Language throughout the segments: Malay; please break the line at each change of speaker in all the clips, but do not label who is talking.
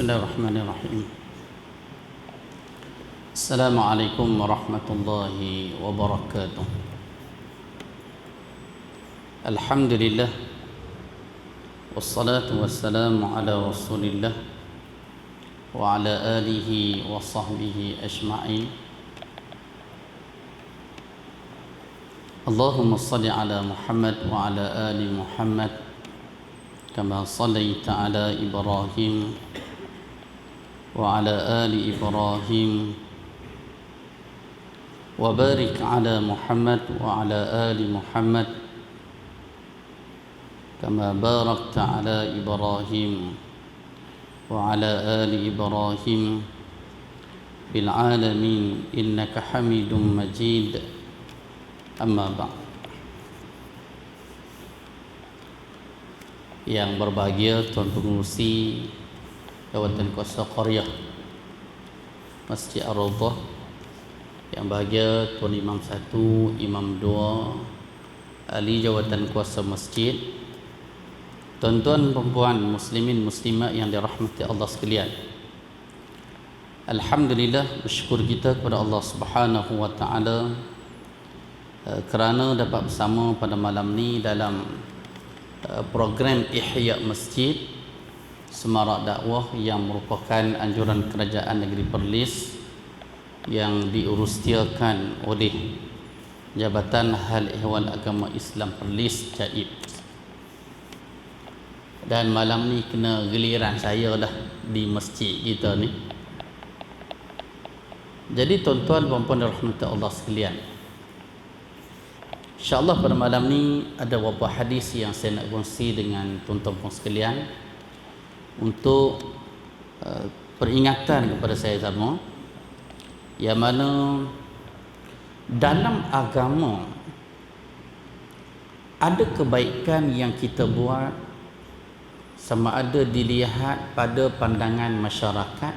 Bismillahirrahmanirrahim. Assalamualaikum warahmatullahi wabarakatuh. Alhamdulillah, wassalatu wassalamu ala rasulillah wa ala alihi wa sahbihi ajma'in. Allahumma salli ala Muhammad wa ala ali Muhammad kama sallaita ala Ibrahim wa ala ali Ibrahim wa barik ala Muhammad wa ala ali Muhammad kama barakta ala Ibrahim wa ala ali Ibrahim bil alamin innaka Hamidum Majid. Amma ba'd. Yang berbahagia Tuan Pengurusi Jawatan Kuasa Qaryah Masjid Ar-Rawdah, yang bahagia Tuan Imam 1, Imam 2, ahli Jawatan Kuasa Masjid, tuan-tuan perempuan muslimin muslimat yang dirahmati Allah sekalian. Alhamdulillah, bersyukur kita kepada Allah Subhanahu wa taala kerana dapat bersama pada malam ni dalam program Ihya Masjid Semarak Dakwah yang merupakan anjuran Kerajaan Negeri Perlis yang diurustiakan oleh Jabatan Hal Ehwal Agama Islam Perlis JAIP. Dan malam ni kena giliran saya lah di masjid kita ni. Jadi tuan-tuan dan puan rahmat Allah sekalian, InsyaAllah pada malam ni ada beberapa hadis yang saya nak kongsi dengan tuan-tuan sekalian untuk peringatan kepada saya semua, yang mana dalam agama ada kebaikan yang kita buat sama ada dilihat pada pandangan masyarakat,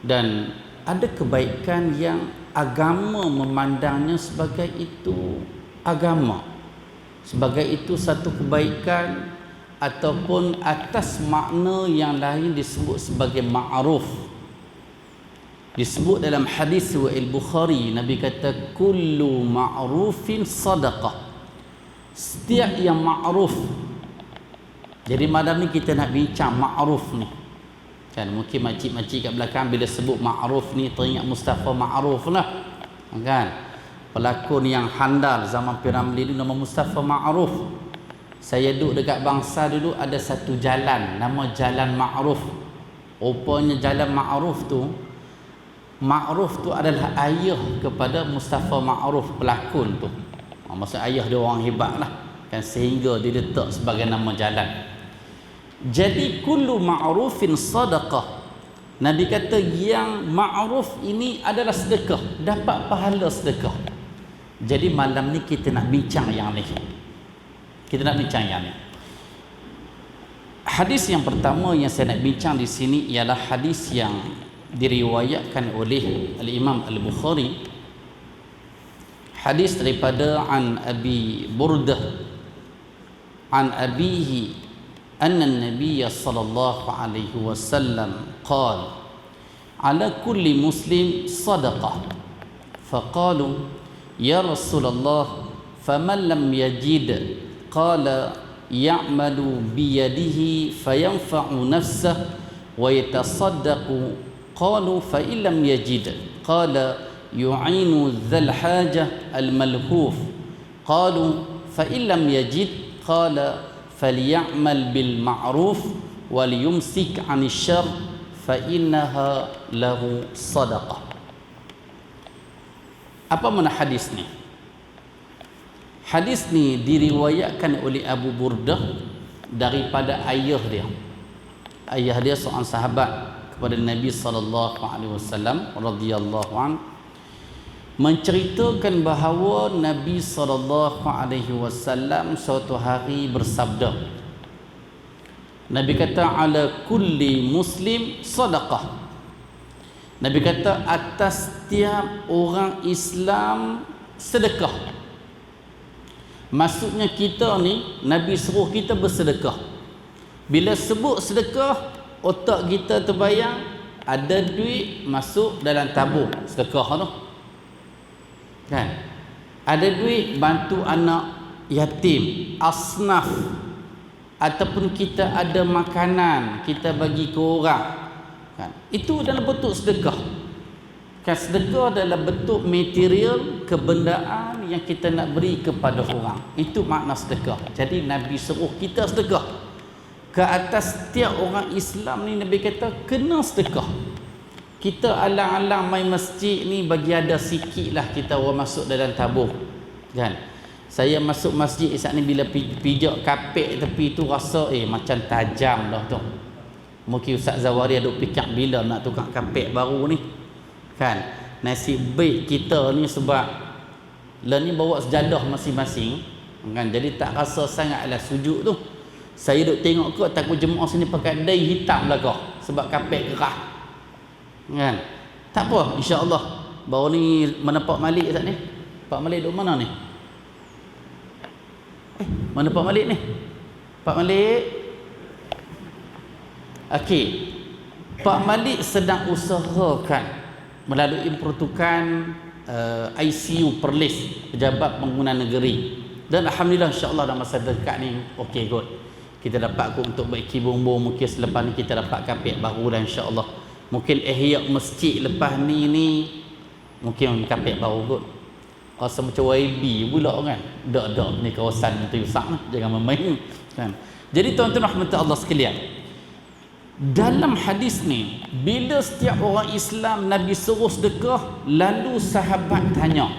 dan ada kebaikan yang agama memandangnya sebagai itu agama, sebagai itu satu kebaikan, ataupun atas makna yang lain disebut sebagai ma'ruf. Disebut dalam hadis riwayat Bukhari, Nabi kata kullu ma'rufin sadaqah, setiap yang ma'ruf. Jadi malam ni kita nak bincang ma'ruf ni kan. Mungkin makcik-makcik kat belakang bila sebut ma'ruf ni teringat Mustafa Ma'ruf lah kan, pelakon yang handal zaman Piramli dulu nama Mustafa Ma'ruf. Saya duduk dekat Bangsa dulu, ada satu jalan nama Jalan Ma'ruf. Rupanya Jalan Ma'ruf tu adalah ayah kepada Mustafa Ma'ruf, pelakon tu. Maksud ayah dia orang hebat lah kan, sehingga dia letak sebagai nama jalan. Jadi kullu ma'rufin sadaqah, Nabi kata yang ma'ruf ini adalah sedekah, dapat pahala sedekah. Jadi malam ni kita nak bincang yang ni. Hadis yang pertama yang saya nak bincang di sini ialah hadis yang diriwayatkan oleh Al-Imam Al-Bukhari. Hadis daripada an Abi Burdah an abihi anna an-nabiy sallallahu alaihi wasallam qala ala kulli muslim sadaqah, faqalu ya Rasulullah faman lam yajid, qala ya'malu biyadihi fayanfa'u nafsahu wa yatasaddaqu, qalu fa illam yajid, qala yu'inu dhal hajah al-malhuf, qalu fa illam yajid, qala falyamal bil ma'ruf wal yumsik 'anil syarr fa innaha lahu sadaqah. Apa makna hadis ni? Hadis ni diriwayatkan oleh Abu Burdah daripada ayah dia. Ayah dia seorang sahabat kepada Nabi sallallahu alaihi wasallam radhiyallahu anhu, menceritakan bahawa Nabi sallallahu alaihi wasallam suatu hari bersabda. Nabi kata ala kulli muslim sadaqah. Nabi kata atas setiap orang Islam sedekah. Maksudnya kita ni Nabi suruh kita bersedekah. Bila sebut sedekah, otak kita terbayang ada duit masuk dalam tabung sedekah tu. Kan? Ada duit bantu anak yatim, asnaf, ataupun kita ada makanan kita bagi ke orang. Kan? Itu dalam bentuk sedekah. Kan sedekah dalam bentuk material, kebendaan yang kita nak beri kepada orang. Itu makna sedekah. Jadi Nabi suruh kita sedekah. Ke atas setiap orang Islam ni Nabi kata kena sedekah. Kita alang-alang main masjid ni bagi ada sikit lah kita orang masuk dalam tabung. Kan? Saya masuk masjid saat ni bila pijak kapek tepi tu rasa macam tajam dah tu. Mungkin Ustaz Zawari ada fikir bila nak tukar kapek baru ni. Kan? Nasib baik kita ni sebab lah ni bawa sejadah masing-masing. Kan? Jadi tak rasa sangatlah sujud tu. Saya duk tengok kot takut jemaah sini pakai dai hitam lah kau sebab kapek gerah. Kan? Tak apa, insya-Allah. Baru ni mana Pak Malik Ustaz ni? Pak Malik duk mana ni? Mana Pak Malik ni? Pak Malik. Okey. Pak Malik sedang usahakan melalui pertukaran ICU Perlis, Pejabat Pembangunan Negeri. Dan alhamdulillah insya-Allah dalam masa dekat ni okey kot. Kita dapat kot untuk baiki bumbung, mungkin selepas ni kita dapat kapek baru dah insya-Allah. Mungkin ihya masjid lepas ni mungkin kapek baru kot. Rasa macam YB pula kan. Dak ni kawasan tu sak lah. Jangan main kan. Jadi tuan-tuan rahmat Allah sekalian. Dalam hadis ni bila setiap orang Islam Nabi suruh sedekah, lalu sahabat tanya.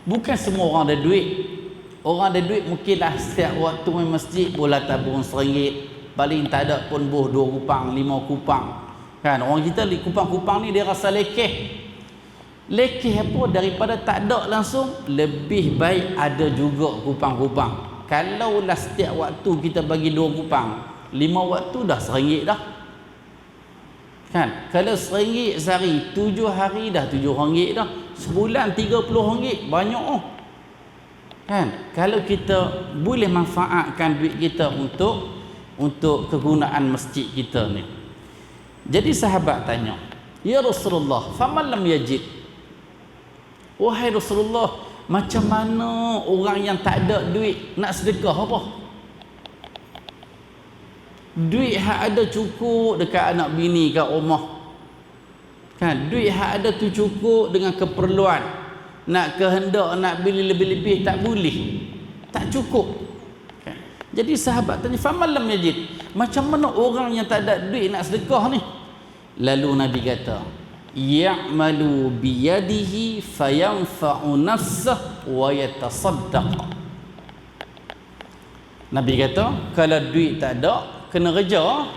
Bukan semua orang ada duit. Orang ada duit mungkinlah setiap waktu main masjid bola tabung RM1, paling tak ada pun boh 2 kupang, 5 kupang. Kan orang kita kupang-kupang ni dia rasa lekeh. Lekeh apa daripada tak ada langsung, lebih baik ada juga kupang-kupang. Kalaulah setiap waktu kita bagi 2 kupang, 5 waktu dah RM1 dah. Kan? Kalau RM1 sehari, 7 hari dah RM7 dah. Sebulan RM30 banyak oh. Kan? Kalau kita boleh manfaatkan duit kita untuk kegunaan masjid kita ni. Jadi sahabat tanya, "Ya Rasulullah, faman lam yajid?" Wahai Rasulullah, macam mana orang yang tak ada duit nak sedekah apa? Duit hak ada cukup dekat anak bini kat rumah. Kan? Duit hak ada tu cukup dengan keperluan. Nak kehendak nak beli lebih-lebih tak boleh. Tak cukup. Kan? Jadi sahabat tanya, faman lam yajid? Macam mana orang yang tak ada duit nak sedekah ni? Lalu Nabi kata, ya'malu biyadihi fayanfa'u nafsah wa yatasaddaq. Nabi kata, kalau duit tak ada, kena kerja.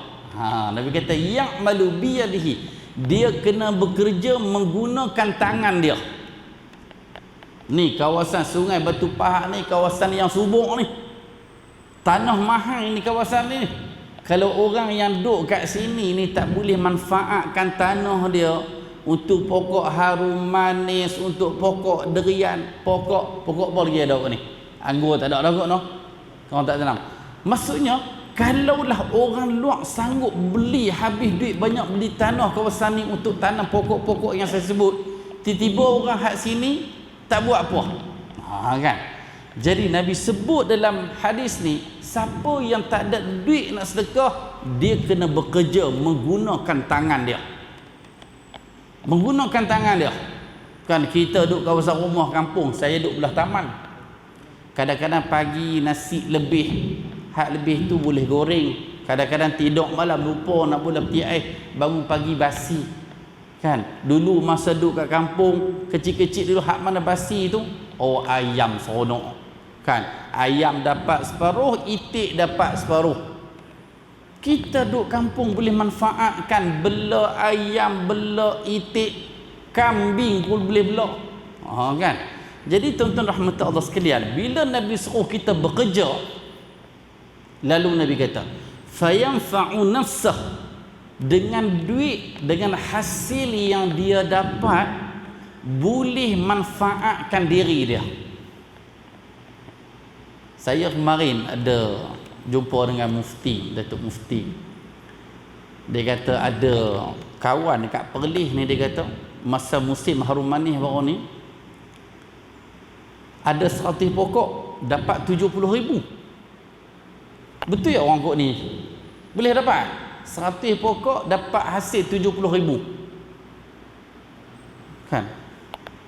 Nabi kata, ya'malu biyadihi. Dia kena bekerja menggunakan tangan dia. Ni kawasan Sungai Batu Pahat ni, kawasan yang subur ni. Tanah mahal ni kawasan ni. Kalau orang yang duduk kat sini ni tak boleh manfaatkan tanah dia untuk pokok harum manis, untuk pokok derian, pokok apa lagi ada kat ni? Anggur tak ada dah kot no. Kau tak tanam. Maksudnya kalaulah orang luar sanggup beli habis duit banyak beli tanah kawasan ni untuk tanam pokok-pokok yang saya sebut, tiba-tiba orang hak sini tak buat apa. Kan? Jadi Nabi sebut dalam hadis ni, siapa yang tak ada duit nak sedekah, dia kena bekerja menggunakan tangan dia. Menggunakan tangan dia. Kan kita duduk kawasan rumah kampung, saya duduk belah taman. Kadang-kadang pagi nasi lebih, hak lebih tu boleh goreng. Kadang-kadang tidur malam lupa nak pula peti air, bangun pagi basi. Kan? Dulu masa duduk kat kampung, kecil-kecil dulu hak mana basi tu? Oh, ayam seronok. Kan? Ayam dapat separuh, itik dapat separuh. Kita duduk kampung boleh manfaatkan bela ayam, bela itik, kambing pun boleh bela. Kan? Jadi tuan-tuan rahmat Allah sekalian, bila Nabi suruh kita bekerja, lalu Nabi kata, fayanfa'u nafsah, dengan duit, dengan hasil yang dia dapat, boleh manfaatkan diri dia. Saya kemarin ada jumpa dengan Mufti, Datuk Mufti. Dia kata ada kawan dekat Perlis ni, dia kata masa musim harum manis baru ni ada 100 pokok dapat 70,000. Betul ya orang kot ni? Boleh dapat 100 pokok dapat hasil 70,000 kan?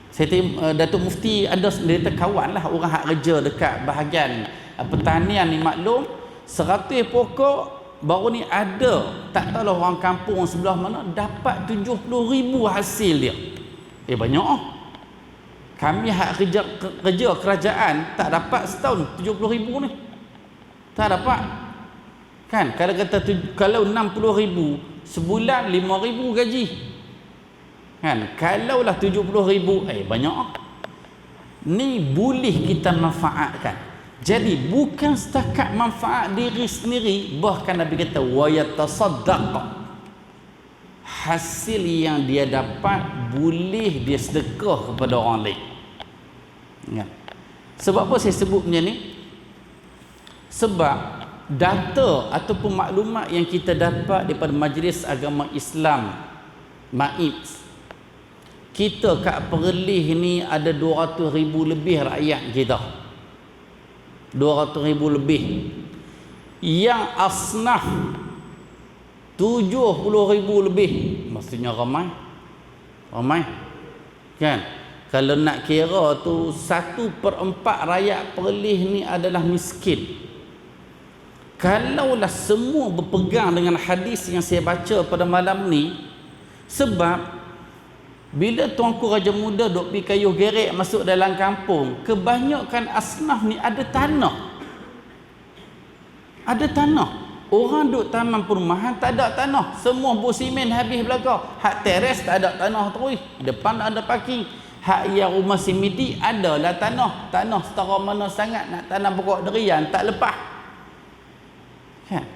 Saya tengok Datuk Mufti ada, dia kata kawan lah orang hak kerja dekat bahagian pertanian ni, maklum 100 pokok baru ni ada, tak tahulah orang kampung sebelah mana dapat 70,000 hasil dia. Banyak ah. Kami hak kerja kerajaan tak dapat setahun 70,000 ni. Tak dapat. Kan kalau 60,000 sebulan 5,000 gaji. Kan kalaulah 70,000 banyak ah. Ni boleh kita manfaatkan. Jadi bukan setakat manfaat diri sendiri, bahkan Nabi kata wa yatasaddaq, hasil yang dia dapat boleh dia sedekah kepada orang lain. Ya. Sebab apa saya sebut macam ni? Sebab data ataupun maklumat yang kita dapat daripada Majlis Agama Islam MAIPS, kita kat Perlis ni ada 200,000 lebih rakyat kita. 200,000 lebih. Yang asnaf 70,000 lebih. Maksudnya ramai. Ramai. Kan? Kalau nak kira tu 1/4 rakyat Perlis ni adalah miskin. Kalaulah semua berpegang dengan hadis yang saya baca pada malam ni, sebab bila Tuanku Raja Muda duk pergi kayuh gerek masuk dalam kampung, kebanyakan asnaf ni ada tanah. Ada tanah. Orang duk taman perumahan tak ada tanah. Semua bus simen habis belakang. Hak teres tak ada tanah terus. Depan ada parking. Hak yang rumah simiti adalah tanah. Tanah setara mana sangat nak tanam pokok durian tak lepas. Kan?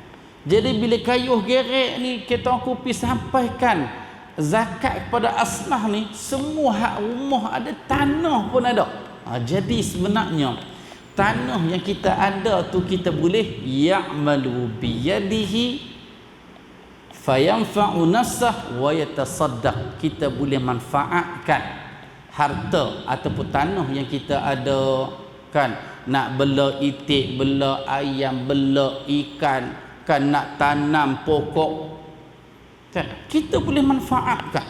Jadi bila kayuh gerek ni kita aku pergi sampaikan zakat kepada asnaf ni, semua hak rumah ada, tanah pun ada. Jadi sebenarnya tanah yang kita ada tu kita boleh ya'malu biyadihi fayanfa'u nafsah wa yatasaddaq. Kita boleh manfaatkan harta ataupun tanah yang kita ada, kan? Nak bela itik, bela ayam, bela ikan, kan, nak tanam pokok, kan? Kita boleh manfaatkan.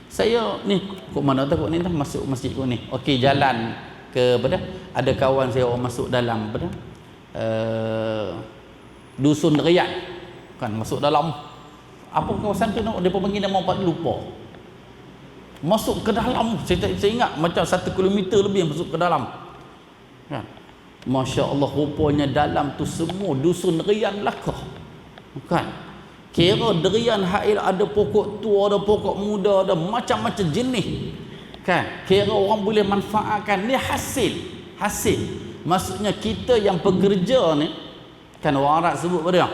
Saya ni kok mana tahu ni dah masuk masjid kok ni. Okey, jalan ke pada ada kawan saya orang masuk dalam pada dusun Riyad, kan, masuk dalam apa kawasan tu nak depa panggil nama empat lupa. Masuk ke dalam, saya ingat macam 1 kilometer lebih masuk ke dalam. Kan? Masya-Allah, rupanya dalam tu semua dusun durian belaka. Kan? Kira durian hail ada pokok tua, ada pokok muda, ada macam-macam jenis. Kan? Kira orang boleh manfaatkan ni hasil. Hasil. Maksudnya kita yang pekerja ni, kan orang Arab sebut pada dia,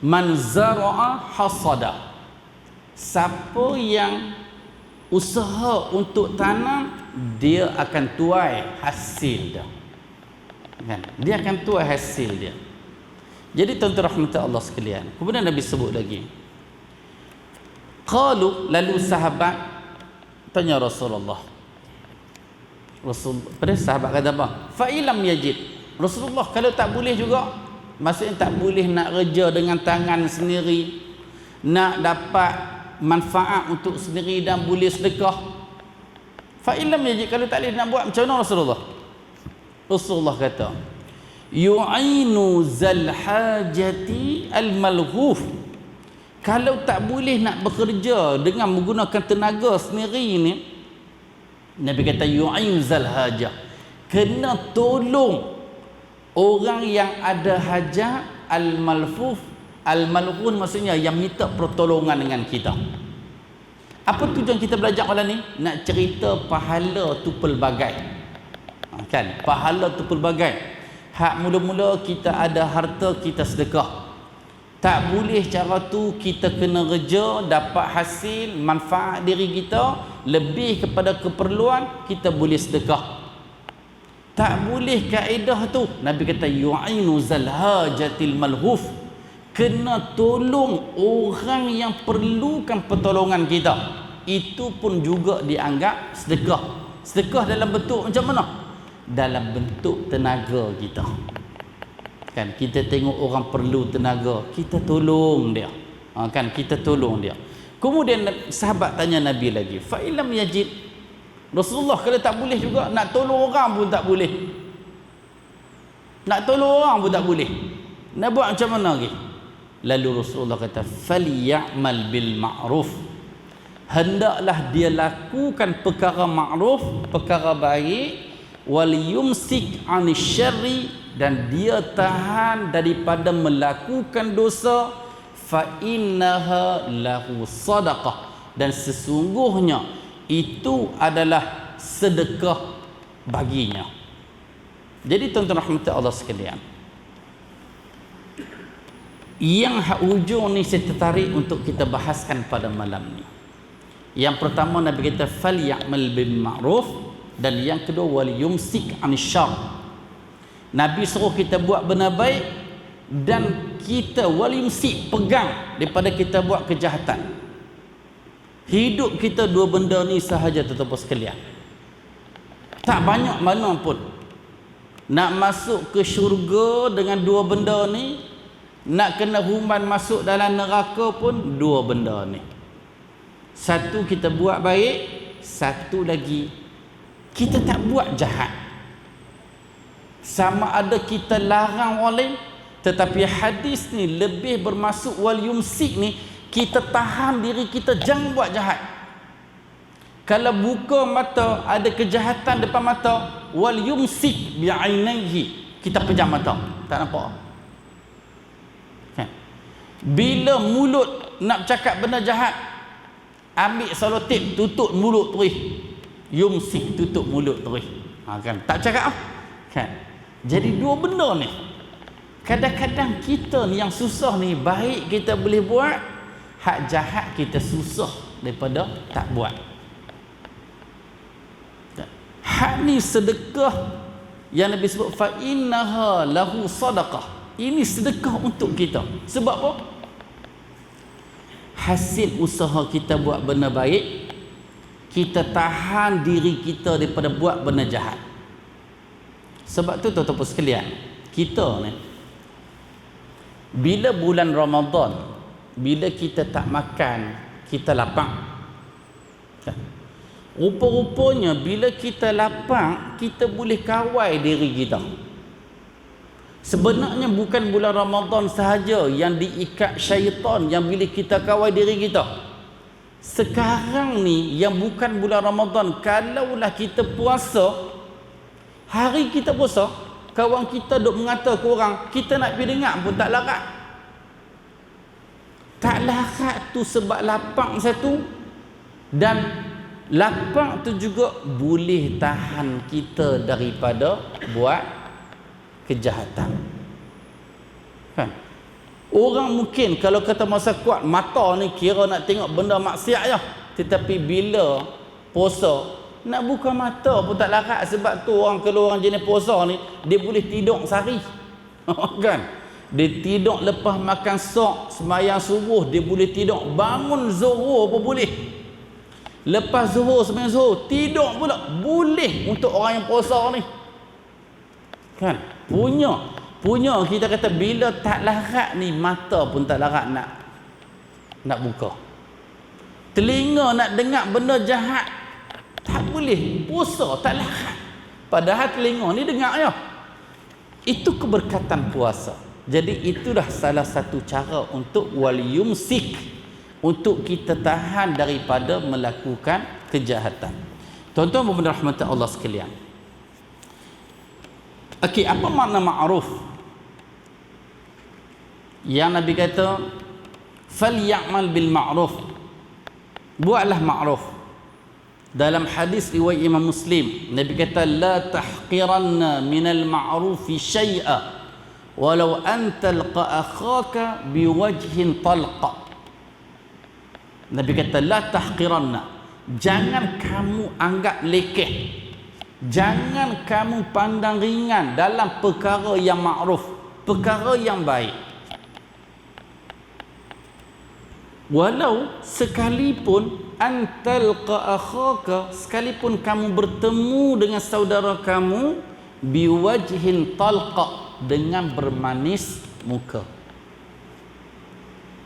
man zara'a hasada. Siapa yang usaha untuk tanam, dia akan tuai hasil dia. Kan? Dia akan tuai hasil dia. Jadi tuan-tuan rahmat Allah sekalian, kemudian Nabi sebut lagi. Qalu, lalu sahabat tanya Rasulullah. Pada sahabat kata apa? Fa ilam yajid. Rasulullah, kalau tak boleh juga, maksudnya tak boleh nak kerja dengan tangan sendiri, nak dapat manfaat untuk sendiri dan boleh sedekah. Fa ilam yajid, kalau tak boleh nak buat macam mana Rasulullah? Rasulullah kata, yu'ainu zal hajati al malghuf. Kalau tak boleh nak bekerja dengan menggunakan tenaga sendiri ni, Nabi kata yu'ainu zal hajah, kena tolong orang yang ada hajat al malfuf. Al malghun maksudnya yang minta pertolongan dengan kita. Apa tujuan kita belajar malam ni? Nak cerita pahala tu pelbagai. Kan? Pahala tu pelbagai. Hak mula-mula kita ada harta, kita sedekah. Tak boleh cara tu, kita kena kerja, dapat hasil, manfaat diri kita, lebih kepada keperluan, kita boleh sedekah. Tak boleh kaedah tu. Nabi kata yu'ainu zal hajatil malhuf. kena tolong orang yang perlukan pertolongan kita. Itu pun juga dianggap sedekah. Sedekah dalam bentuk macam mana? Dalam bentuk tenaga kita. Kan kita tengok orang perlu tenaga, kita tolong dia. Kan kita tolong dia. Kemudian sahabat tanya Nabi lagi, fa illam yajid, Rasulullah kalau tak boleh juga, nak tolong orang pun tak boleh. Nak tolong orang pun tak boleh. Nak buat macam mana lagi? Lalu Rasulullah kata, falyamal bil ma'ruf. Hendaklah dia lakukan perkara ma'ruf, perkara baik, wal yumsik 'anil syarri, dan dia tahan daripada melakukan dosa, fa innaha lahu sadaqah, dan sesungguhnya itu adalah sedekah baginya. Jadi tuan-tuan rahmat Allah sekalian, yang hak ujung ni saya tertarik untuk kita bahaskan pada malam ni. Yang pertama Nabi kata falyamal bil ma'ruf, dan yang kedua wal yumsik 'anil syarr. Nabi suruh kita buat benda baik, dan kita wal yumsik, pegang daripada kita buat kejahatan. Hidup kita dua benda ni sahaja tuan-tuan sekalian. Tak banyak mana pun. Nak masuk ke syurga dengan dua benda ni, nak kena hukuman masuk dalam neraka pun dua benda ni. Satu kita buat baik, satu lagi kita tak buat jahat. Sama ada kita larang orang lain, tetapi hadis ni lebih bermaksud wal yumsik ni, kita tahan diri kita jangan buat jahat. Kalau buka mata ada kejahatan depan mata, wal yumsik bi'ainaihi, kita pejam mata, tak nampak. Kan? Bila mulut nak cakap benda jahat, ambil selotip tutup mulut terus. Yumsik, tutup mulut terus. Kan? Tak cakap kan? Jadi dua benda ni. Kadang-kadang kita ni yang susah ni, baik kita boleh buat, hak jahat kita susah daripada tak buat. Hak ni sedekah yang Nabi sebut fa innaha lahu sadaqah. Ini sedekah untuk kita. Sebab apa? Hasil usaha kita buat benda baik, kita tahan diri kita daripada buat benda jahat. Sebab tu tuan-tuan sekalian, kita ni bila bulan Ramadan, bila kita tak makan, kita lapang. Rupa-rupanya bila kita lapang, kita boleh kawal diri kita. Sebenarnya bukan bulan Ramadan sahaja yang diikat syaitan yang boleh kita kawal diri kita. Sekarang ni yang bukan bulan Ramadan, kalaulah kita puasa, hari kita puasa, kawan kita duk mengata ke orang, kita nak pergi dengar pun tak larat. Tak larat tu sebab lapang satu, dan lapang tu juga boleh tahan kita daripada buat kejahatan. Kan? Orang mungkin kalau kata masa kuat, mata ni kira nak tengok benda maksiat je. Tetapi bila puasa, nak buka mata pun tak larat. Sebab tu orang, kalau orang jenis puasa ni, dia boleh tidur sehari. Kan? Dia tidur lepas makan sok, sembahyang subuh, dia boleh tidur. Bangun zuhur pun boleh. Lepas zuhur, sembahyang zuhur, tidur pula boleh untuk orang yang puasa ni. Kan? Punya kita kata bila tak larat ni, mata pun tak larat nak buka. Telinga nak dengar benda jahat, tak boleh. Puasa tak larat. Padahal telinga ni dengar je. Itu keberkatan puasa. Jadi itulah salah satu cara untuk wal yumsik, untuk kita tahan daripada melakukan kejahatan. Tuan-tuan dan rahmatan Allah sekalian. Okey, apa makna ma'ruf? Yang Nabi kata falyamal bil ma'ruf. Buatlah ma'ruf. Dalam hadis riwayat Imam Muslim, Nabi kata la tahqiranna minal ma'rufi syai'a walau an talqa akhaka biwajhin talqa. Nabi kata la tahqiranna, jangan kamu anggap lekeh, jangan kamu pandang ringan dalam perkara yang ma'ruf, perkara yang baik. walau sekalipun antalqa akhaka, sekalipun kamu bertemu dengan saudara kamu biwajhin talqa, dengan bermanis muka.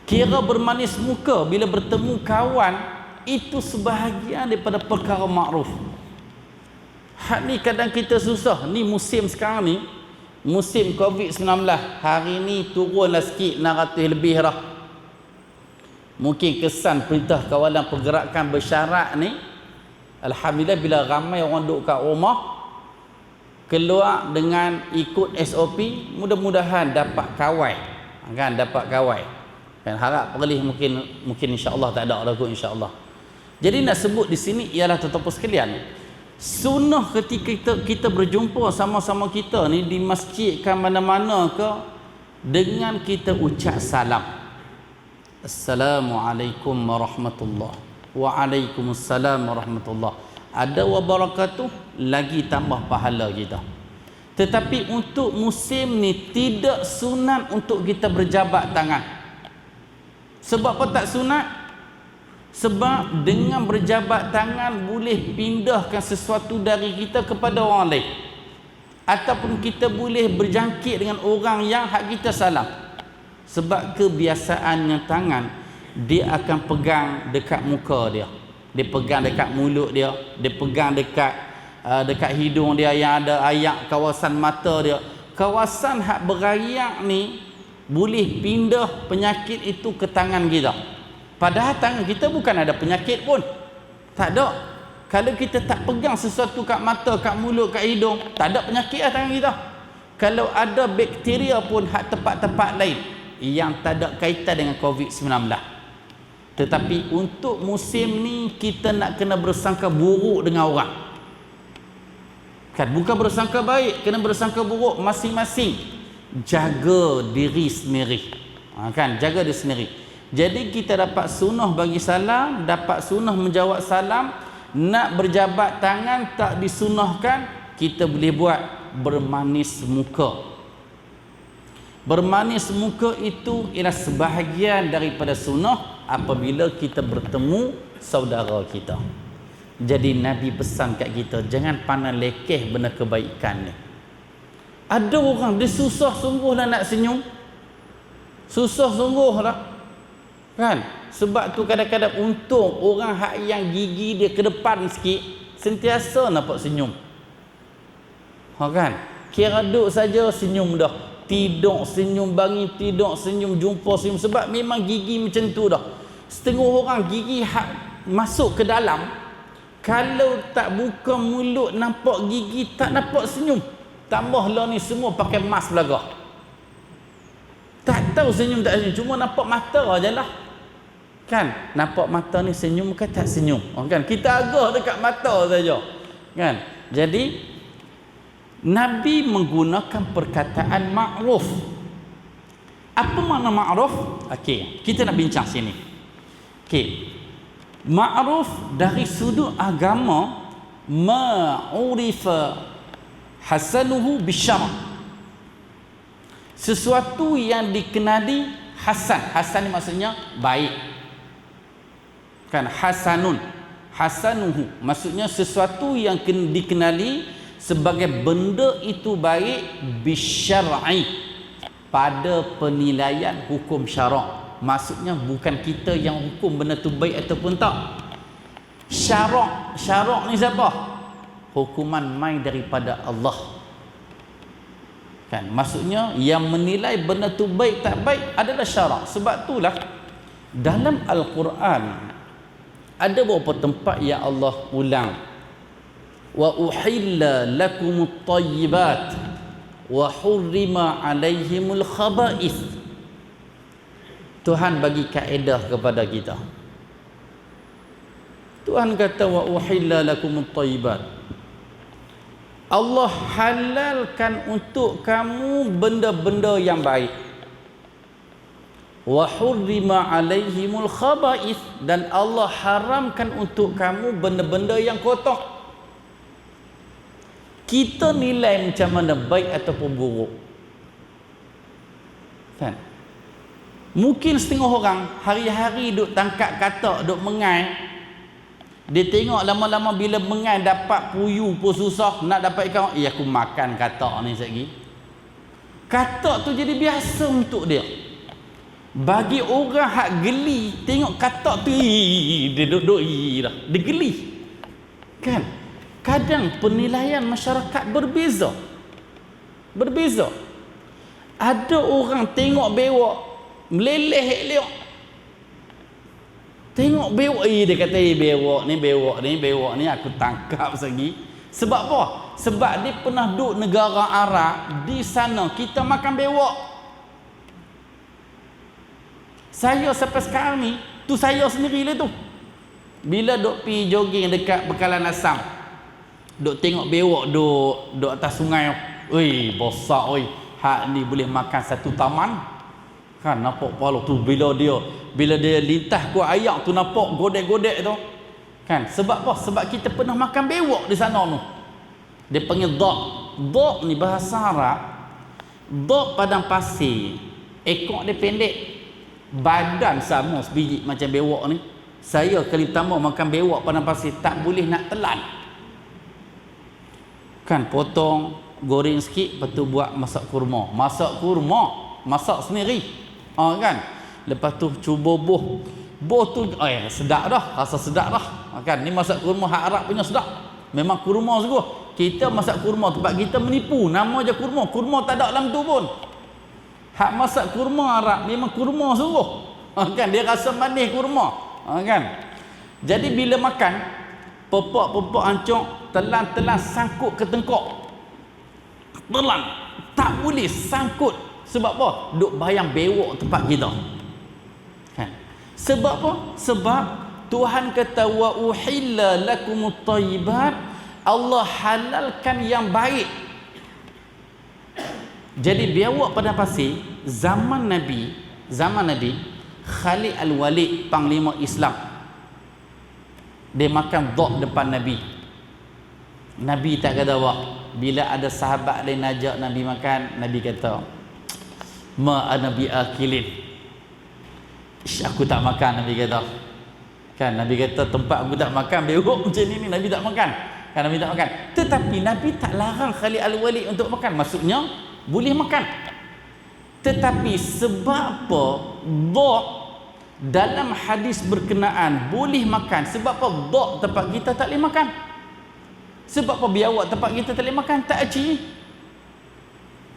Kira bermanis muka bila bertemu kawan itu sebahagian daripada perkara makruf. Hak ni kadang kita susah. Ni musim sekarang ni, musim COVID-19. Hari ni turunlah sikit 600 lebih dah. Mungkin kesan perintah kawalan pergerakan bersyarat ni, alhamdulillah bila ramai orang duduk kat rumah, keluar dengan ikut SOP, mudah-mudahan dapat kawai. Kan dapat kawai. Kan harap perlih mungkin insya-Allah tak ada kot insya-Allah. Jadi nak sebut di sini ialah tuan-tuan sekalian, sunnah ketika kita berjumpa sama-sama kita ni di masjid kan mana-mana ke, dengan kita ucap salam. Assalamualaikum warahmatullahi Waalaikumsalam warahmatullahi. Ada wa barakatuh, lagi tambah pahala kita. Tetapi untuk musim ni tidak sunat untuk kita berjabat tangan. Sebab apa tak sunat? Sebab dengan berjabat tangan boleh pindahkan sesuatu dari kita kepada orang lain, ataupun kita boleh berjangkit dengan orang yang hak kita salam. Sebab kebiasaannya tangan, dia akan pegang dekat muka dia, dia pegang dekat mulut dia, dia pegang dekat hidung dia yang ada ayak, kawasan mata dia. Kawasan hak berayak ni boleh pindah penyakit itu ke tangan kita. Padahal tangan kita bukan ada penyakit pun. Tak ada. Kalau kita tak pegang sesuatu kat mata, kat mulut, kat hidung, tak ada penyakit lah tangan kita. Kalau ada bakteria pun hak tempat-tempat lain yang tak ada kaitan dengan COVID-19. Tetapi untuk musim ni kita nak kena bersangka buruk dengan orang. Kan bukan bersangka baik, kena bersangka buruk. Masing-masing jaga diri sendiri. Kan jaga diri sendiri. Jadi kita dapat sunnah bagi salam, dapat sunnah menjawab salam. Nak berjabat tangan tak disunnahkan, kita boleh buat bermanis muka. Bermanis muka itu ialah sebahagian daripada sunnah apabila kita bertemu saudara kita. Jadi Nabi pesan kat kita, jangan pandang lekeh benda kebaikan ni. Ada orang dia susah sungguh lah nak senyum. Susah sungguh lah. Kan? Sebab tu kadang-kadang untung orang hak yang gigi dia ke depan sikit sentiasa nampak senyum. Kan? Kira duduk saja senyum dah. Tidur senyum, bangun tidur senyum, jumpa senyum. Sebab memang gigi macam tu dah. Setengah orang gigi hak masuk ke dalam, kalau tak buka mulut nampak gigi, tak nampak senyum. Tambahlah ni semua pakai mask belagak. Tak tahu senyum tak senyum, cuma nampak mata aja lah. Kan? Nampak mata ni senyum ke tak senyum? Kan? Kita agak dekat mata saja. Kan? Jadi Nabi menggunakan perkataan ma'ruf. Apa makna ma'ruf? Okey, kita nak bincang sini. Okey. Ma'ruf dari sudut agama, ma'urifa hasanuhu bisyara. Sesuatu yang dikenali hasan. Hasan ni maksudnya baik. Kan hasanun. Hasanuhu maksudnya sesuatu yang dikenali sebagai benda itu baik bisyar'i, pada penilaian hukum syarak. Maksudnya bukan kita yang hukum benda tu baik ataupun tak. Syarak ni siapa? Hukuman mai daripada Allah. Kan? Maksudnya yang menilai benda tu baik tak baik adalah syarak. Sebab itulah dalam Al-Quran ada beberapa tempat yang Allah ulang, wa uhilla lakumut thayyibat wa hurrima alaihimul khaba'ith. Tuhan bagi kaedah kepada kita. Tuhan kata wa uhilla lakumut thayyibat. Allah halalkan untuk kamu benda-benda yang baik. Wa hurrima alaihimul khaba'ith, dan Allah haramkan untuk kamu benda-benda yang kotor. Kita nilai macam mana baik ataupun buruk. Kan? Mungkin setengah orang hari-hari duk tangkap katak, duk mengai. Dia tengok lama-lama bila mengai dapat puyuh pun susah, nak dapat ikan, aku makan katak ni sekali. Katak tu jadi biasa untuk dia. Bagi orang hak geli tengok katak tu, dia duduk dah, dia geli. Kan? Kadang penilaian masyarakat berbeza. Berbeza. Ada orang tengok bewok meleleh elok. Tengok bewok, dia kata bewok ni aku tangkap segi. Sebab apa? Sebab dia pernah duduk negara Arab, di sana kita makan bewok. Saya sampai sekarang ni, tu saya sendirilah tu. Bila duk pi jogging dekat Bekalan Asam, duk tengok bewok duk atas sungai. Oi, bosak oi. Hak ni boleh makan satu taman. Kan nampak pala tu bila dia lintas kuat ayak tu nampak godek-godek tu. Kan sebab apa? Sebab kita pernah makan bewok di sana tu. Dia panggil dhaq. Dhaq ni bahasa Arab. Dhaq padang pasir. Ekor dia pendek. Badan sama sebiji macam bewok ni. Saya kali pertama makan bewok padang pasir tak boleh nak telan. Kan potong, goreng sikit, lepas tu buat masak kurma. Masak sendiri. Kan? Lepas tu cuba boh tu sedap dah, rasa sedap dah. Kan ni masak kurma hak Arab punya sedap. Memang kurma sungguh. Kita masak kurma tempat kita menipu, nama je kurma tak ada dalam tu pun. Hak masak kurma Arab memang kurma sungguh. Kan dia rasa manis kurma. Kan? Jadi bila makan pepok hancur, telan sangkut ke tengkok. Telan, tak boleh sangkut. Sebab apa? Duk bayang bewok tempat kita. Kan? Sebab apa? Sebab Tuhan kata wa uhilla lakumut thayyibat, Allah halalkan yang baik. Jadi bewok pada pasir zaman Nabi Khalid Al-Walid panglima Islam, dia makan dhaq depan Nabi. Nabi tak kata apa. Bila ada sahabat lain ajak Nabi makan, Nabi kata ma ana bi akilin. Aku tak makan, Nabi kata. Kan Nabi kata tempat aku tak makan bewok macam ni Nabi tak makan. Kan Nabi tak makan. Tetapi Nabi tak larang Khalid Al-Walid untuk makan. Maksudnya boleh makan. Tetapi sebab apa dhaq dalam hadis berkenaan boleh makan? Sebab apa dhaq tempat kita tak boleh makan? Sebab apa biawak tempat kita tak boleh makan? Tak aci.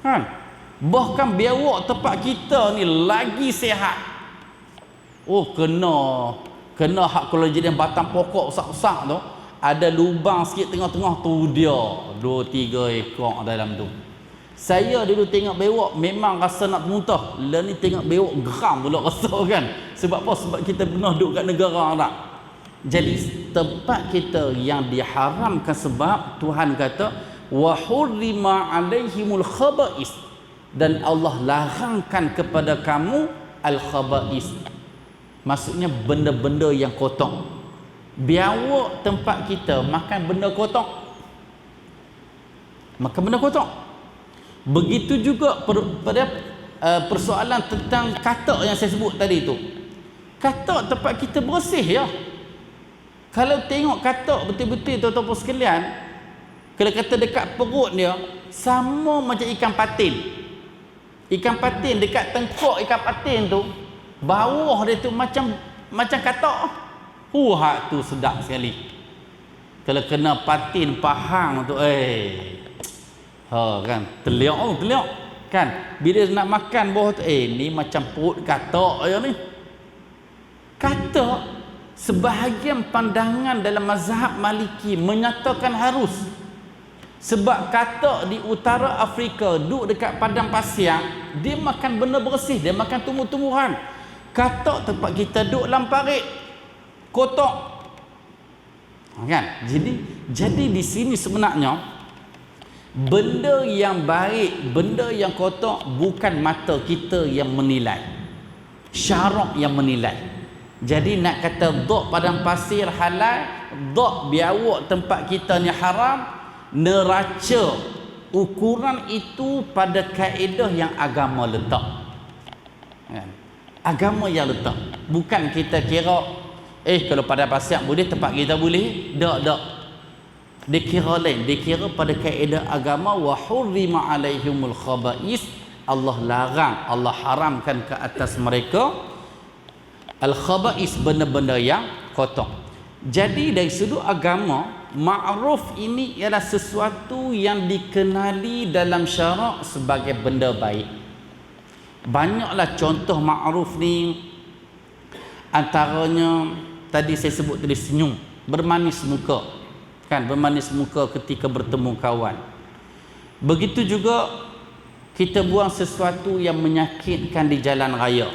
Kan? Bahkan biawak tempat kita ni lagi sihat. Oh kena hak kalau jadi batang pokok besar-besar tu, ada lubang sikit tengah-tengah tu dia 2-3 ekor dalam tu. Saya dulu tengok bewok memang rasa nak muntah. Lah ni tengok bewok geram pula rasa kan. Sebab apa? Sebab kita pernah duduk kat negara Arab. Jadi tempat kita yang diharamkan sebab Tuhan kata wa hurrima alaihimul khaba'is, dan Allah larangkan kepada kamu al-khaba'is. Maksudnya benda-benda yang kotor. Biawak tempat kita makan benda kotor. Makan benda kotor. Begitu juga pada persoalan tentang katak yang saya sebut tadi tu. Katak tempat kita bersih ya. Kalau tengok katak betul-betul tuan-tuan sekalian, kalau kata dekat perut dia sama macam ikan patin. Ikan patin dekat tengkok ikan patin tu, bawah dia tu macam katak. Hak tu sedap sekali. Kalau kena patin pahang tu kan teliak kan. Bila nak makan bawah tu ni macam perut katak je ni. Katak sebahagian pandangan dalam mazhab Maliki menyatakan harus. Sebab katak di utara Afrika duduk dekat padang pasir, dia makan benda bersih, dia makan tumbuh-tumbuhan. Katak tempat kita duduk dalam parit, kotak. Kan? Jadi di sini sebenarnya benda yang baik, benda yang kotor bukan mata kita yang menilai, syarak yang menilai. Jadi nak kata dhaq padang pasir halal, dhaq biawak tempat kita ni haram, neraca ukuran itu pada kaedah yang agama letak. Kan? Agama yang letak. Bukan kita kira kalau pada pasal boleh, tempat kita boleh. Tak. Dia kira lain. Dia kira pada kaedah agama, wa hurrima alaihimul khaba'is. Allah larang, Allah haramkan ke atas mereka al-khaba'is, benda-benda yang kotor. Jadi dari sudut agama, ma'ruf ini ialah sesuatu yang dikenali dalam syarak sebagai benda baik. Banyaklah contoh ma'ruf ni. Antaranya tadi saya sebut tadi, senyum, bermanis muka, kan, bermanis muka ketika bertemu kawan. Begitu juga kita buang sesuatu yang menyakitkan di jalan raya.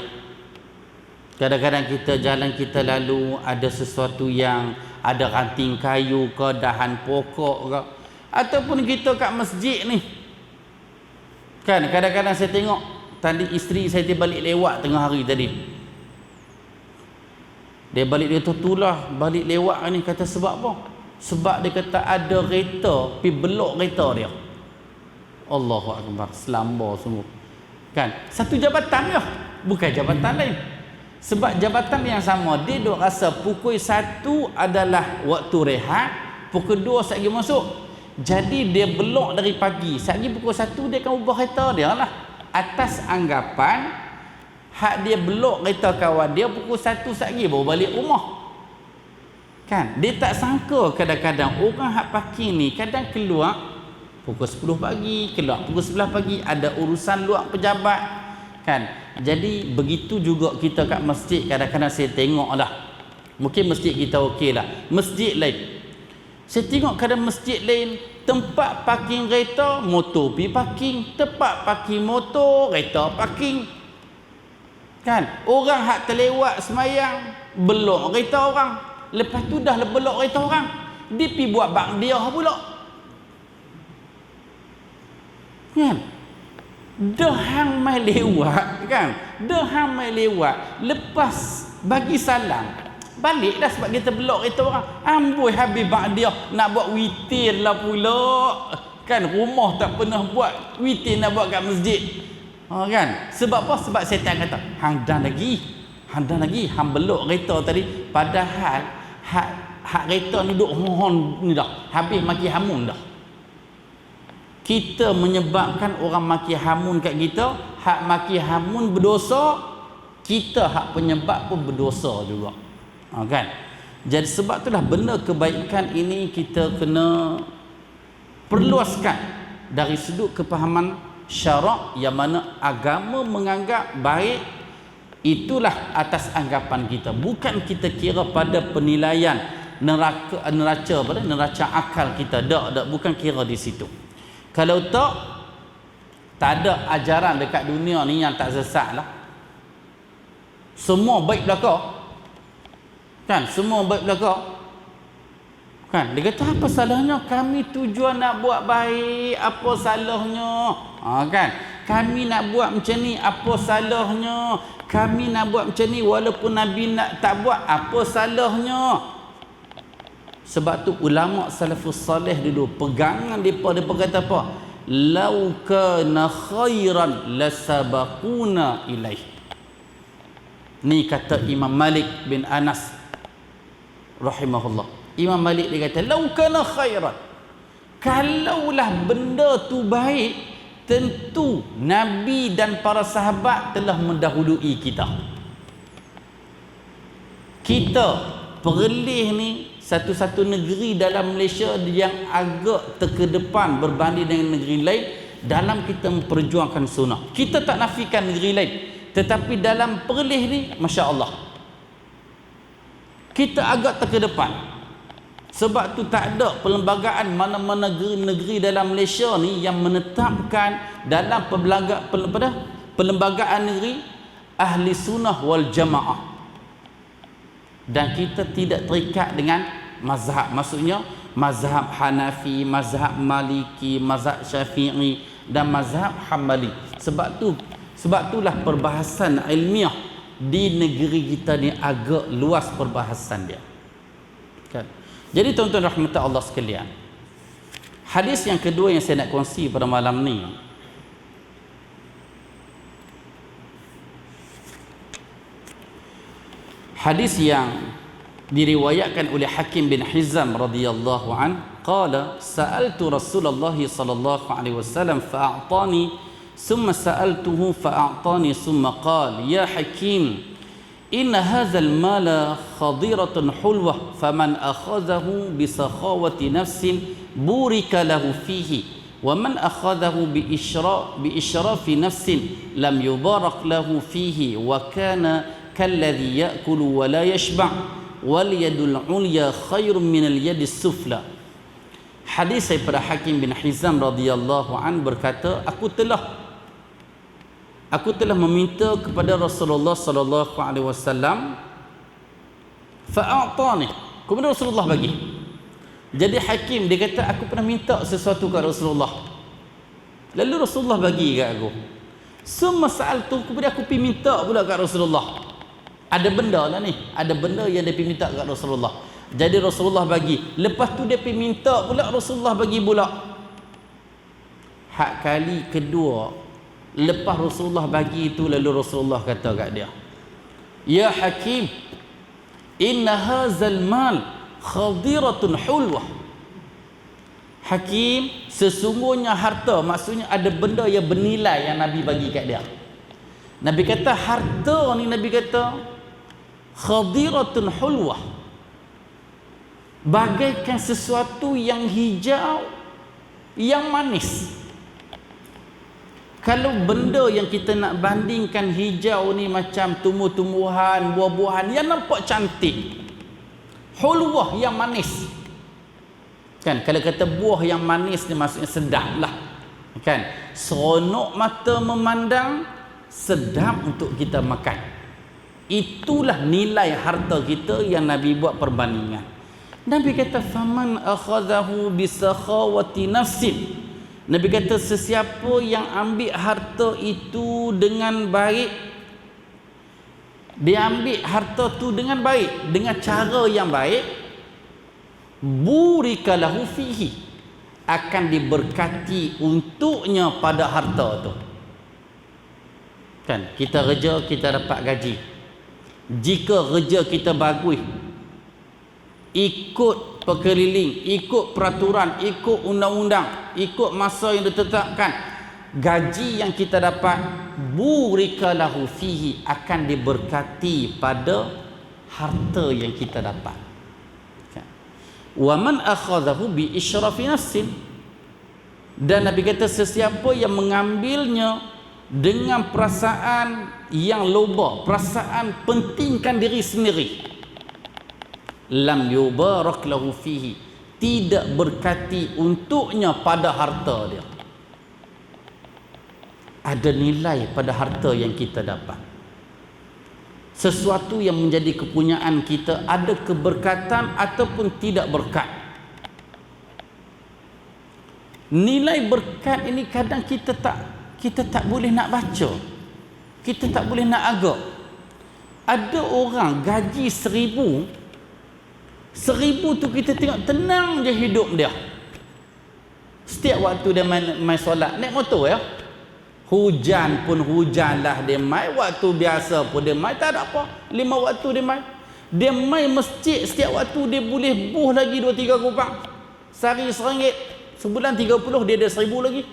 Kadang-kadang kita jalan, kita lalu ada sesuatu yang ada ranting kayu ke, dahan pokok ke, ataupun kita kat masjid ni, kan, kadang-kadang saya tengok tadi isteri saya dia balik lewat tengah hari tadi. Dia balik, dia tertulah balik lewat ni, kata sebab apa? Sebab dia kata ada kereta pergi belok kereta dia. Allahu Akbar, selambar semua. Kan, satu jabatan je, bukan jabatan lain. Sebab jabatan yang sama, dia duk rasa pukul 1 adalah waktu rehat, pukul 2 sekali masuk. Jadi dia belok dari pagi, sekali pukul 1 dia akan ubah kereta dia lah. Atas anggapan hak dia belok kereta kawan dia pukul 1 sekali baru balik rumah. Kan, dia tak sangka kadang-kadang orang hak parking ni kadang keluar pukul 10 pagi, keluar pukul 11 pagi, ada urusan luar pejabat. Kan, jadi begitu juga kita kat masjid. Kadang-kadang saya tengok lah, mungkin masjid kita okey lah, masjid lain saya tengok kadang masjid lain tempat parking kereta, motor pergi parking, tempat parking motor, kereta parking. Kan, orang hak terlewat semayang belok kereta orang, lepas tu dah belok kereta orang, dia pergi buat bak dia pula. Kan, dah hang mai lewat, kan, dah hang mai lewat, lepas bagi salam balik dah sebab kita belok kereta orang. Amboi habis bak dia nak buat witir lah pula. Kan, rumah tak pernah buat witir, nak buat kat masjid. Kan, sebab apa? Sebab syaitan kata hang dah lagi, hang belok kereta tadi, padahal hak kereta ni duk mohon ni dah habis maki hamun dah. Kita menyebabkan orang maki hamun kat kita, hak maki hamun berdosa, kita hak penyebab pun berdosa juga. Kan? Jadi sebab itulah benda kebaikan ini kita kena perluaskan dari sudut kepahaman syarak, yang mana agama menganggap baik itulah atas anggapan kita, bukan kita kira pada penilaian neraca akal kita. Tak, bukan kira di situ. Kalau tak ada ajaran dekat dunia ni yang tak sesat lah. Semua baik belaka. Kan, semua baik belaka. Kan, dia kata apa salahnya? Kami tujuan nak buat baik, apa salahnya? Kan, kami nak buat macam ni, apa salahnya? Kami nak buat macam ni walaupun Nabi nak tak buat, apa salahnya? Sebab tu ulama salafus salih dulu pegangan depa kata apa? Lau kana khairan lasabaquna ilaih. Ni kata Imam Malik bin Anas rahimahullah. Imam Malik dia kata lau kana khairan, kalaulah benda tu baik, tentu Nabi dan para sahabat telah mendahului kita. Kita Perlis ni satu-satu negeri dalam Malaysia yang agak terkedepan berbanding dengan negeri lain dalam kita memperjuangkan sunnah. Kita tak nafikan negeri lain, tetapi dalam Perlis ni Masya Allah kita agak terkedepan. Sebab tu tak ada perlembagaan mana-mana negeri dalam Malaysia ni yang menetapkan dalam perlembagaan negeri Ahli Sunnah wal Jamaah. Dan kita tidak terikat dengan mazhab, maksudnya mazhab Hanafi, mazhab Maliki, mazhab Syafi'i dan mazhab Hambali. Sebab itulah perbahasan ilmiah di negeri kita ni agak luas perbahasan dia. Kan? Jadi tuan-tuan rahmatan Allah sekalian, hadis yang kedua yang saya nak kongsi pada malam ni, Hadis yang diriwayatkan oleh Hakim bin Hizam radhiyallahu an, qala sa'altu Rasulullah sallallahu alaihi wasallam fa'atani thumma sa'altuhu fa'atani thumma qala ya Hakim inna hadzal mala khadiratun hulwah faman akhadhahu bi sakhawati nafsin burika lahu fihi wa man akhadhahu bi ishrafi nafsin lam yubarak lahu fihi wa kana kalladhi ya'kulu wa la yashba' wal yadul ulya khairun minal yadis sufla. Hadis daripada Hakim bin Hizam radhiyallahu an berkata, aku telah meminta kepada Rasulullah sallallahu alaihi wasallam fa'atani, kemudian Rasulullah bagi. Jadi Hakim dia kata, aku pernah minta sesuatu kepada Rasulullah, lalu Rasulullah bagi kat aku. Summa sa'altu, kemudian aku pergi minta pula kat Rasulullah. Ada benda lah ni, ada benda yang dia pergi minta kat Rasulullah. Jadi Rasulullah bagi, lepas tu dia pergi minta pula, Rasulullah bagi pula. Hak kali kedua lepas Rasulullah bagi itu, lalu Rasulullah kata kat dia, ya Hakim, inna hazal mal khadiratun hulwah. Hakim, sesungguhnya harta, maksudnya ada benda yang bernilai yang Nabi bagi kat dia. Nabi kata harta ni, Nabi kata khadiratun hulwah, bagaikan sesuatu yang hijau, yang manis. Kalau benda yang kita nak bandingkan hijau ni macam tumbuh-tumbuhan, buah-buahan yang nampak cantik, hulwah yang manis kan. Kalau kata buah yang manis ni maksudnya sedap lah kan, seronok mata memandang, sedap untuk kita makan. Itulah nilai harta kita yang Nabi buat perbandingan. Nabi kata faman akhadhahu bisakhawati nafsin, Nabi kata sesiapa yang ambil harta itu dengan baik, dia ambil harta tu dengan baik, dengan cara yang baik, burika lahu fihi, akan diberkati untuknya pada harta tu kan. Kita kerja, kita dapat gaji. Jika kerja kita bagus, ikut perkeliling, ikut peraturan, ikut undang-undang, ikut masa yang ditetapkan, gaji yang kita dapat burika lahu fihi, akan diberkati pada harta yang kita dapat. Wa man akhadhahu bi ishrafi nafsin, dan Nabi kata sesiapa yang mengambilnya dengan perasaan yang loba, perasaan pentingkan diri sendiri, lam yubarak lahu fihi, tidak berkati untuknya pada harta dia. Ada nilai pada harta yang kita dapat. Sesuatu yang menjadi kepunyaan kita, ada keberkatan ataupun tidak berkat. Nilai berkat ini kadang kita tak boleh nak baca, kita tak boleh nak agak. Ada orang gaji 1,000 tu kita tengok tenang je hidup dia. Setiap waktu dia main solat, naik motor ya, hujan pun hujanlah dia main, waktu biasa pun dia main, tak ada apa, 5 waktu dia main. Dia main masjid setiap waktu, dia boleh buh lagi 2-3 kupang. Sehari RM1, sebulan 30, dia ada 1,000 lagi.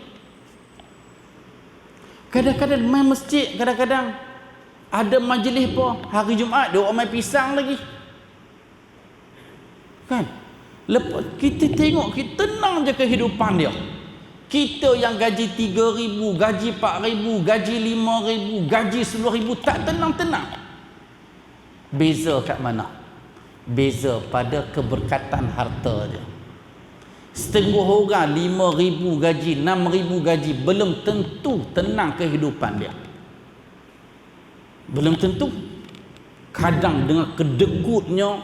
Kadang-kadang main masjid, kadang-kadang ada majlis apa, hari Jumaat dia orang main pisang lagi kan. Lepas kita tengok, kita tenang je kehidupan dia. Kita yang gaji 3,000, gaji 4,000, gaji 5,000, gaji 10,000, tak tenang-tenang. Beza kat mana? Beza pada keberkatan harta dia. Setengah orang 5,000 gaji, 6,000 gaji, belum tentu tenang kehidupan dia. Belum tentu. Kadang dengan kedekutnya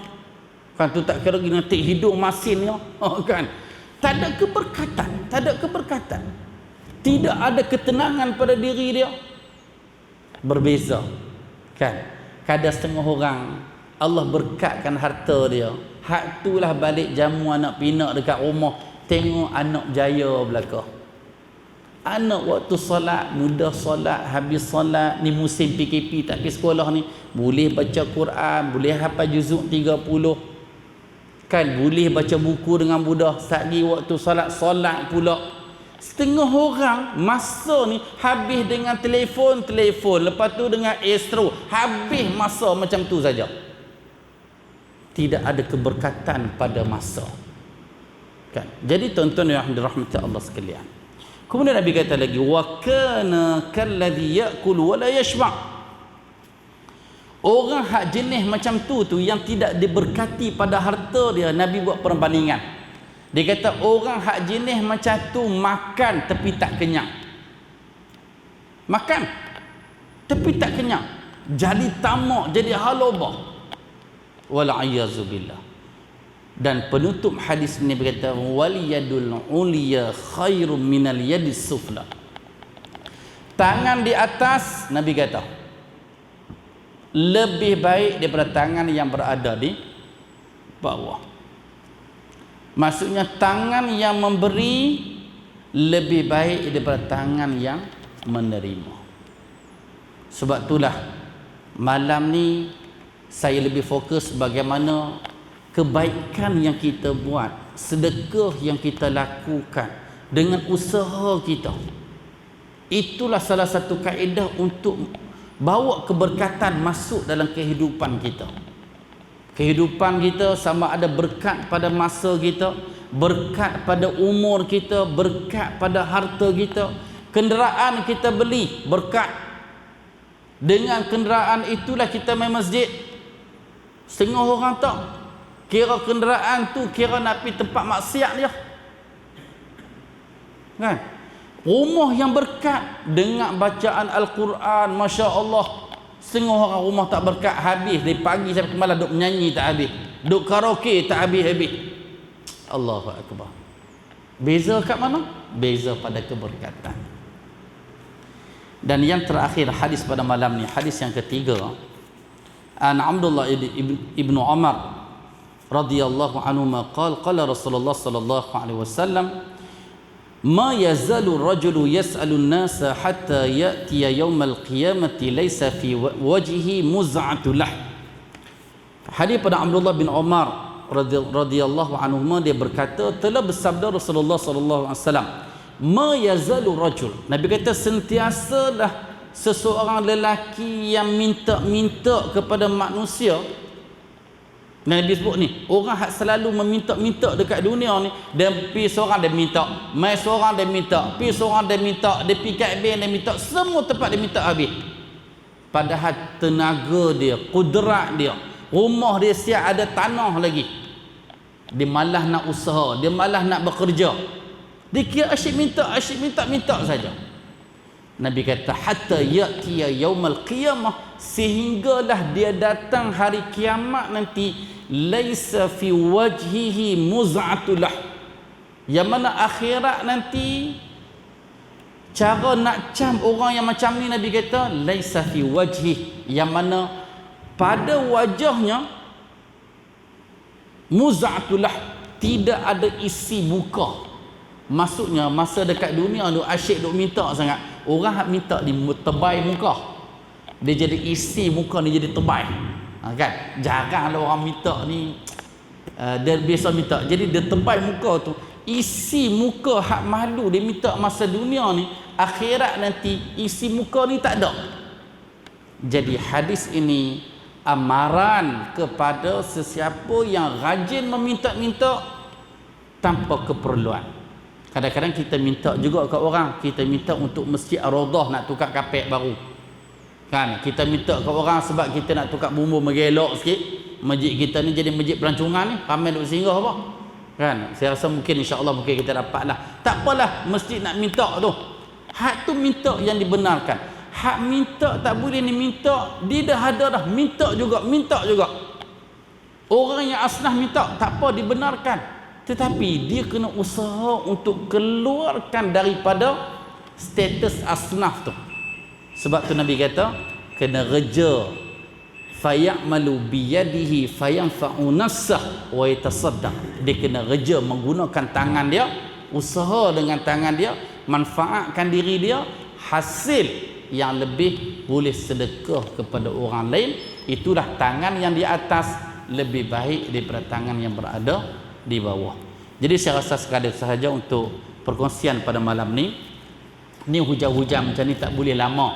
kan, tu tak kira nanti hidup masinnya kan. Tak ada keberkatan, tak ada keberkatan. Tidak ada ketenangan pada diri dia. Berbeza kan. Kadang setengah orang Allah berkatkan harta dia, hak itulah balik jamu anak pinak dekat rumah, tengok anak jaya belaka. Anak waktu solat, mudah solat, habis solat, ni musim PKP tak pergi sekolah ni, boleh baca Quran, boleh hafal juzuk 30, kan, boleh baca buku dengan mudah. Sekali waktu solat pula. Setengah orang masa ni habis dengan telefon, lepas tu dengan Astro, habis masa macam tu saja. Tidak ada keberkatan pada masa, kan. Jadi tuan-tuan yang dirahmati Allah sekalian, kemudian Nabi kata lagi, wa kana kalladhi ya'kulu wa la yashba'. Orang hak jenis macam tu yang tidak diberkati pada harta dia, Nabi buat perbandingan. Dia kata orang hak jenis macam tu makan tapi tak kenyang. Makan tapi tak kenyang. Jadi tamak, jadi halabah. Wal'iyyazubillah. Dan penutup hadis ini berkata, wal yadul uliya khairum minal yadis sufla. Tangan di atas, Nabi kata, lebih baik daripada tangan yang berada di bawah. Maksudnya tangan yang memberi lebih baik daripada tangan yang menerima. Sebab itulah malam ni saya lebih fokus bagaimana kebaikan yang kita buat, sedekah yang kita lakukan dengan usaha kita. Itulah salah satu kaedah untuk bawa keberkatan masuk dalam kehidupan kita. Kehidupan kita sama ada berkat pada masa kita, berkat pada umur kita, berkat pada harta kita. Kenderaan kita beli, berkat. Dengan kenderaan itulah kita main masjid. Setengah orang tak kira kenderaan tu kira nak pergi tempat maksiat dia, kan. Rumah yang berkat dengan bacaan Al-Quran, Masya Allah. Setengah orang rumah tak berkat, habis dari pagi sampai malam duk menyanyi tak habis, duk karaoke tak habis-habis. Allahu Akbar. Beza kat mana? Beza pada keberkatan. Dan yang terakhir hadis pada malam ni, hadis yang ketiga, an Abdullah ibn Umar radhiyallahu anhu qala Rasulullah sallallahu alaihi wasallam, ma yazalu rajulu yas'alu an-nasa hatta ya'tiya yaumal qiyamati laysa fi wajhihi muz'atu lah. Hadis pada Abdullah bin Umar radhiyallahu anhu, dia berkata, telah bersabda Rasulullah sallallahu alaihi wasallam, ma yazalu rajul, Nabi kata sentiasalah seseorang lelaki yang minta-minta kepada manusia. Nabi sebut ni, orang hak selalu meminta-minta dekat dunia ni, dia pergi seorang dia minta, mai seorang dia minta, pergi seorang dia minta, dia pergi kat bank dia minta, semua tempat dia minta habis. Padahal tenaga dia, kudrat dia, rumah dia siap ada tanah lagi, dia malas nak usaha, dia malas nak bekerja. Dia kira asyik minta saja. Nabi kata hatta ya'tiya yaumal qiyamah, sehinggalah dia datang hari kiamat nanti, laisa fi wajhihi muz'atulah, yang mana akhirat nanti cara nak cam orang yang macam ni, Nabi kata laisa fi wajhi, yang mana pada wajahnya muz'atulah, tidak ada isi muka. Maksudnya masa dekat dunia tu asyik duk minta sangat. Orang hak minta di tebal muka, dia jadi isi muka ni jadi tebal, kan. Jaranglah orang minta ni, dia biasa minta jadi dia tebal muka tu, isi muka hak malu dia minta masa dunia ni, akhirat nanti isi muka ni tak ada. Jadi hadis ini amaran kepada sesiapa yang rajin meminta-minta tanpa keperluan. Kadang-kadang kita minta juga kat orang, kita minta untuk Masjid Ar-Raudhah nak tukar kapek baru, kan. Kita minta kat orang sebab kita nak tukar bumbu mengelok sikit. Masjid kita ni jadi masjid pelancongan ni, ramai duk singgah apa, kan. Saya rasa mungkin insya-Allah mungkin kita dapat lah. Tak apalah masjid nak minta tu, hak tu minta yang dibenarkan. Hak minta tak boleh ni minta, dia dah ada dah, minta juga. Orang yang asnah minta tak apa, dibenarkan. Tetapi dia kena usaha untuk keluarkan daripada status asnaf tu. Sebab tu Nabi kata kena kerja, fayamalu biyadihi fayanfa'u nafsah wa yatasaddaq. Dia kena kerja menggunakan tangan dia, usaha dengan tangan dia, manfaatkan diri dia, hasil yang lebih boleh sedekah kepada orang lain, itulah tangan yang di atas lebih baik daripada tangan yang berada di bawah. Jadi saya rasa sekadar sahaja untuk perkongsian pada malam ni. Ni hujan-hujan macam ni tak boleh lama,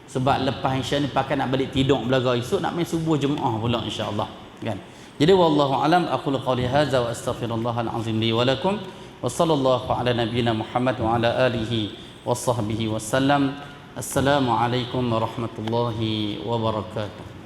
sebab lepas insya ni pakai nak balik tidur belaga, esok nak main subuh jemaah pula insya-Allah kan. Jadi wallahu alam, aqulu qawli hadza wa astaghfirullahal azim li wa lakum wa sallallahu ala nabiyyina Muhammad wa ala alihi wa sahbihi wasallam. Assalamualaikum warahmatullahi wabarakatuh.